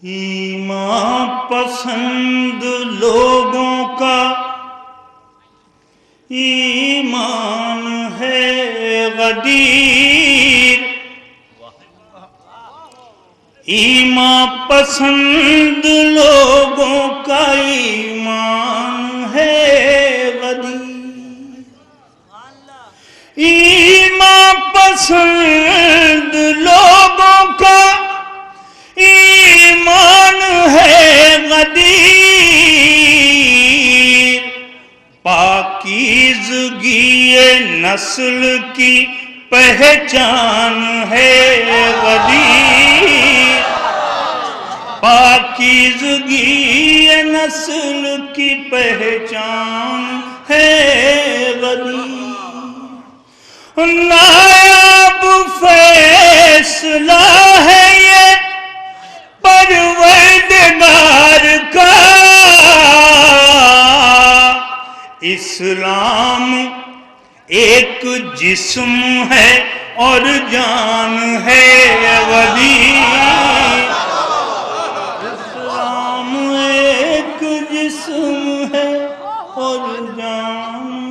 ایمان پسند لوگوں کا ایمان ہے غدیر، ایمان پسند لوگوں کا ایمان ہے غدیر، ایمان پسند لوگوں کا ایمان ہے غدیر، پاکیزگی نسل کی پہچان ہے غدیر، پاکیزگی نسل کی پہچان ہے غدیر، نایاب فیصلہ ہے یہ پروردگار کا، اسلام ایک جسم ہے اور جان ہے غدیر، اسلام ایک جسم ہے اور جان